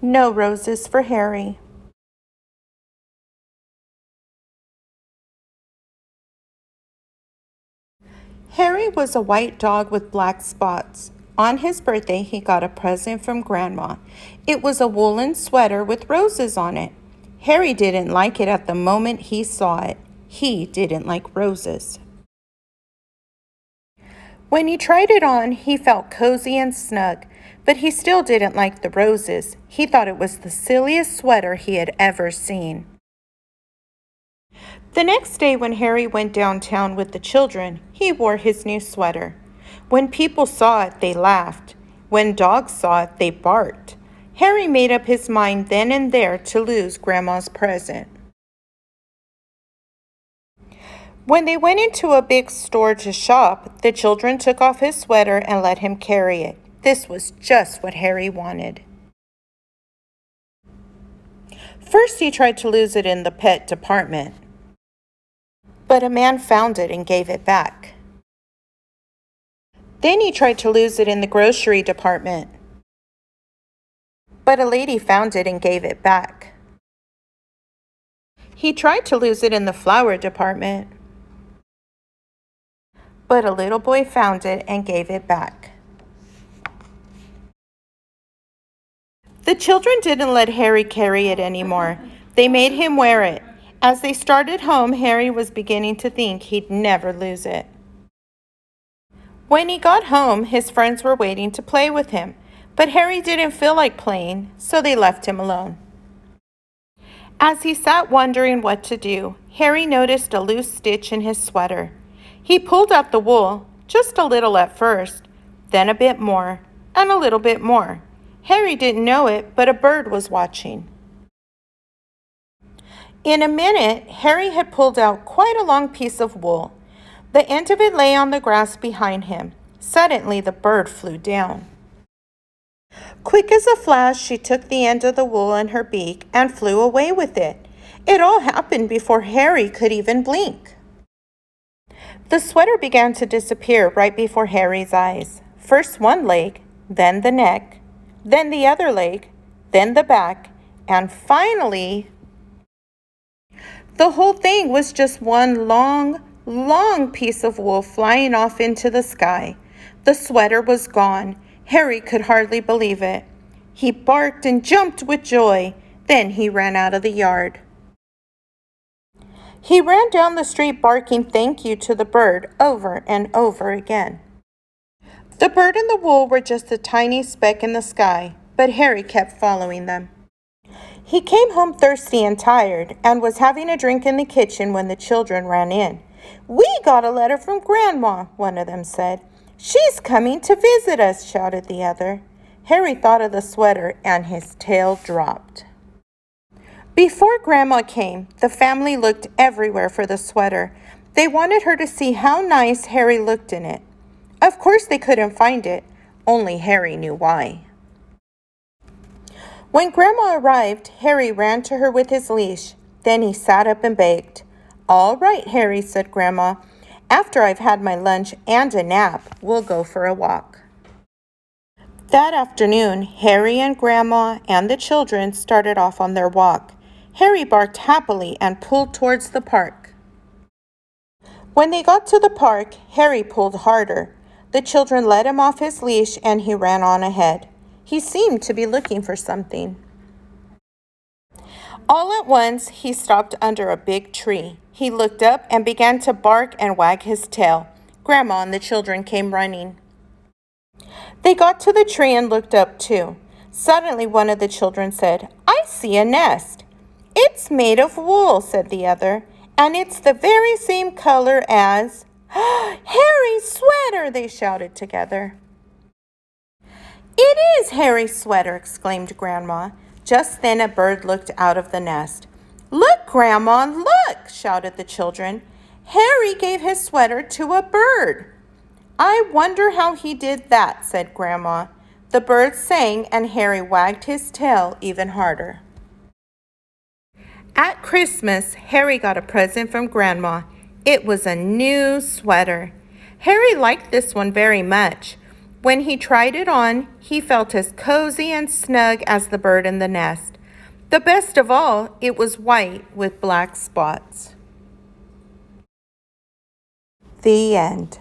No roses for Harry. Harry was a white dog with black spots. On his birthday, he got a present from Grandma. It was a woolen sweater with roses on it. Harry didn't like it at the moment he saw it. He didn't like roses. When he tried it on, he felt cozy and snug, but he still didn't like the roses. He thought it was the silliest sweater he had ever seen. The next day when Harry went downtown with the children, he wore his new sweater. When people saw it, they laughed. When dogs saw it, they barked. Harry made up his mind then and there to lose Grandma's present. When they went into a big store to shop, the children took off his sweater and let him carry it. This was just what Harry wanted. First, he tried to lose it in the pet department, but a man found it and gave it back. Then he tried to lose it in the grocery department, but a lady found it and gave it back. He tried to lose it in the flower department, but a little boy found it and gave it back. The children didn't let Harry carry it anymore. They made him wear it. As they started home, Harry was beginning to think he'd never lose it. When he got home, his friends were waiting to play with him, but Harry didn't feel like playing, so they left him alone. As he sat wondering what to do, Harry noticed a loose stitch in his sweater. He pulled out the wool, just a little at first, then a bit more, and a little bit more. Harry didn't know it, but a bird was watching. In a minute, Harry had pulled out quite a long piece of wool. The end of it lay on the grass behind him. Suddenly, the bird flew down. Quick as a flash, she took the end of the wool in her beak and flew away with it. It all happened before Harry could even blink. The sweater began to disappear right before Harry's eyes. First one leg, then the neck, then the other leg, then the back, and finally, the whole thing was just one long piece of wool flying off into the sky. The sweater was gone. Harry could hardly believe it. He barked and jumped with joy. Then he ran out of the yard. He ran down the street barking thank you to the bird over and over again. The bird and the wool were just a tiny speck in the sky, but Harry kept following them. He came home thirsty and tired and was having a drink in the kitchen when the children ran in. "We got a letter from Grandma," one of them said. "She's coming to visit us," shouted the other. Harry thought of the sweater and his tail dropped. Before Grandma came, the family looked everywhere for the sweater. They wanted her to see how nice Harry looked in it. Of course they couldn't find it. Only Harry knew why. When Grandma arrived, Harry ran to her with his leash. Then he sat up and begged. "All right, Harry," said Grandma. "After I've had my lunch and a nap, we'll go for a walk." That afternoon, Harry and Grandma and the children started off on their walk. Harry barked happily and pulled towards the park. When they got to the park, Harry pulled harder. The children let him off his leash and he ran on ahead. He seemed to be looking for something. All at once, he stopped under a big tree. He looked up and began to bark and wag his tail. Grandma and the children came running. They got to the tree and looked up too. Suddenly, one of the children said, "I see a nest." "It's made of wool," said the other, "and it's the very same color as—" "Harry's sweater!" they shouted together. "It is Harry's sweater!" exclaimed Grandma. Just then a bird looked out of the nest. "Look, Grandma, look!" shouted the children. "Harry gave his sweater to a bird." "I wonder how he did that," said Grandma. The bird sang and Harry wagged his tail even harder. At Christmas, Harry got a present from Grandma. It was a new sweater. Harry liked this one very much. When he tried it on, he felt as cozy and snug as the bird in the nest. The best of all, it was white with black spots. The end.